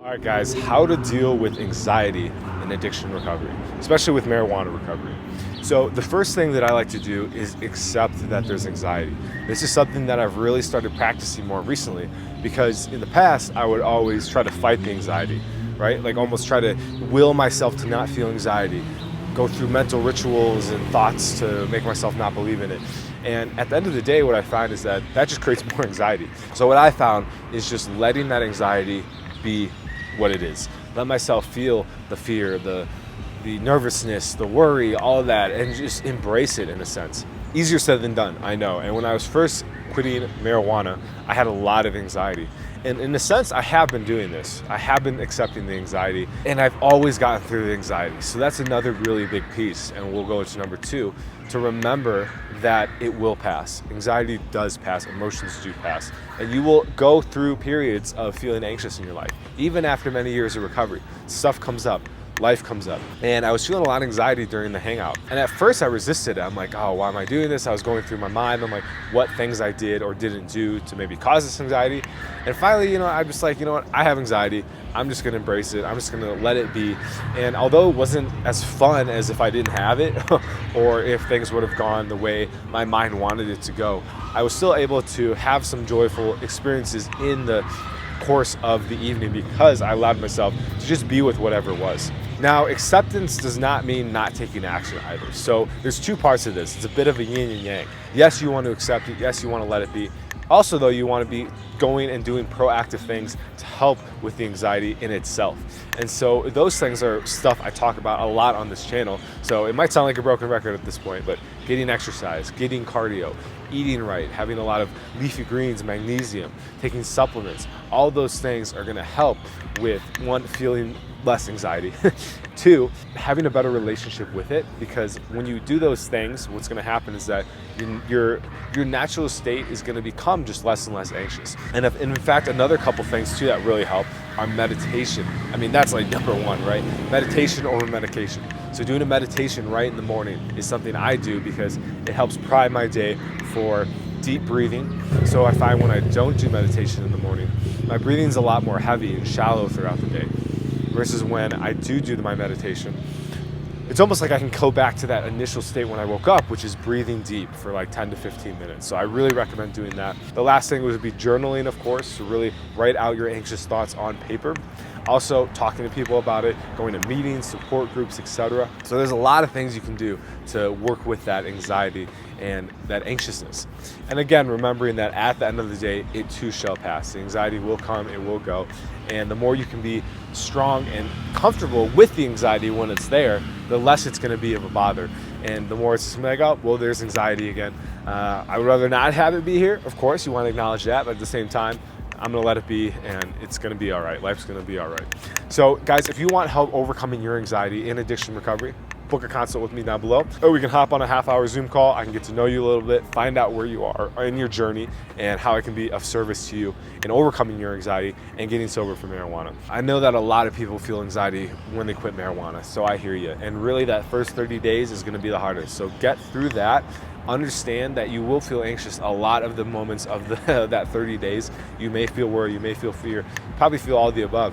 All right, guys, how to deal with anxiety in addiction recovery, especially with marijuana recovery. So, the first thing that I like to do is accept that there's anxiety. This is something that I've really started practicing more recently because in the past, I would always try to fight the anxiety, right? Like almost try to will myself to not feel anxiety, go through mental rituals and thoughts to make myself not believe in it. And at the end of the day, what I find is that just creates more anxiety. So, what I found is just letting that anxiety be what it is. Let myself feel the fear, the nervousness, the worry, all of that, and just embrace it in a sense. Easier said than done, I know. And when I was first quitting marijuana, I had a lot of anxiety. And in a sense, I have been doing this. I have been accepting the anxiety, and I've always gotten through the anxiety. So that's another really big piece. And we'll go to number 2, to remember that it will pass. Anxiety does pass, emotions do pass. And you will go through periods of feeling anxious in your life. Even after many years of recovery, stuff comes up. Life comes up. And I was feeling a lot of anxiety during the hangout. And at first I resisted it. I'm like, oh, why am I doing this? I was going through my mind. I'm like, what things I did or didn't do to maybe cause this anxiety. And finally, I'm just like, what? I have anxiety. I'm just going to embrace it. I'm just going to let it be. And although it wasn't as fun as if I didn't have it or if things would have gone the way my mind wanted it to go, I was still able to have some joyful experiences in the course of the evening because I allowed myself to just be with whatever was. Now, acceptance does not mean not taking action either. So there's 2 parts of this. It's a bit of a yin and yang. Yes, you want to accept it. Yes, you want to let it be. Also, though, you want to be going and doing proactive things to help with the anxiety in itself. And so those things are stuff I talk about a lot on this channel. So it might sound like a broken record at this point, but getting exercise, getting cardio, eating right, having a lot of leafy greens, magnesium, taking supplements, all those things are going to help with, 1, feeling less anxiety, 2, having a better relationship with it, because when you do those things, what's going to happen is that your natural state is going to become just less and less anxious. And in fact, another couple things too that really help are meditation. I mean, that's like number 1, right? Meditation over medication. So doing a meditation right in the morning is something I do because it helps prime my day for deep breathing. So I find when I don't do meditation in the morning, my breathing's a lot more heavy and shallow throughout the day. Versus when I do my meditation, it's almost like I can go back to that initial state when I woke up, which is breathing deep for like 10 to 15 minutes. So I really recommend doing that. The last thing would be journaling, of course, to really write out your anxious thoughts on paper. Also talking to people about it, going to meetings, support groups, etc. So there's a lot of things you can do to work with that anxiety and that anxiousness. And again, remembering that at the end of the day, it too shall pass. The anxiety will come, it will go. And the more you can be strong and comfortable with the anxiety when it's there, the less it's going to be of a bother. And the more it's just like, oh, well, there's anxiety again. I would rather not have it be here. Of course, you want to acknowledge that, but at the same time, I'm going to let it be, and it's going to be all right. Life's going to be all right. So, guys, if you want help overcoming your anxiety in addiction recovery, book a consult with me down below. Or we can hop on a half-hour Zoom call. I can get to know you a little bit, find out where you are in your journey, and how I can be of service to you in overcoming your anxiety and getting sober from marijuana. I know that a lot of people feel anxiety when they quit marijuana, so I hear you. And really, that first 30 days is going to be the hardest. So get through that. Understand that you will feel anxious a lot of the moments of that 30 days. You may feel worry, you may feel fear, probably feel all the above.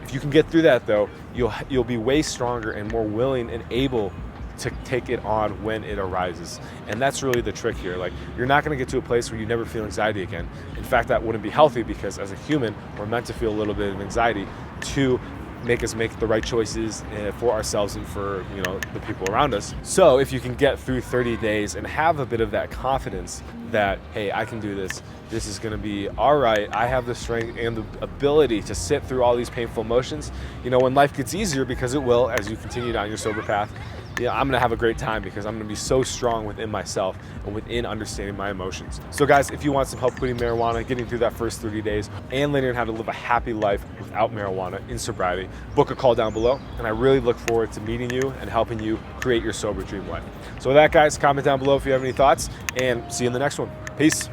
If you can get through that, though, you'll be way stronger and more willing and able to take it on when it arises. And that's really the trick here. Like, you're not going to get to a place where you never feel anxiety again. In fact, that wouldn't be healthy because as a human, we're meant to feel a little bit of anxiety to make us make the right choices for ourselves and for the people around us. So if you can get through 30 days and have a bit of that confidence that, hey, I can do this, this is going to be all right, I have the strength and the ability to sit through all these painful emotions, when life gets easier, because it will as you continue down your sober path, I'm going to have a great time because I'm going to be so strong within myself and within understanding my emotions. So guys, if you want some help quitting marijuana, getting through that first 30 days, and learning how to live a happy life without marijuana in sobriety, book a call down below. And I really look forward to meeting you and helping you create your sober dream life. So with that, guys, comment down below if you have any thoughts, and see you in the next one. Peace.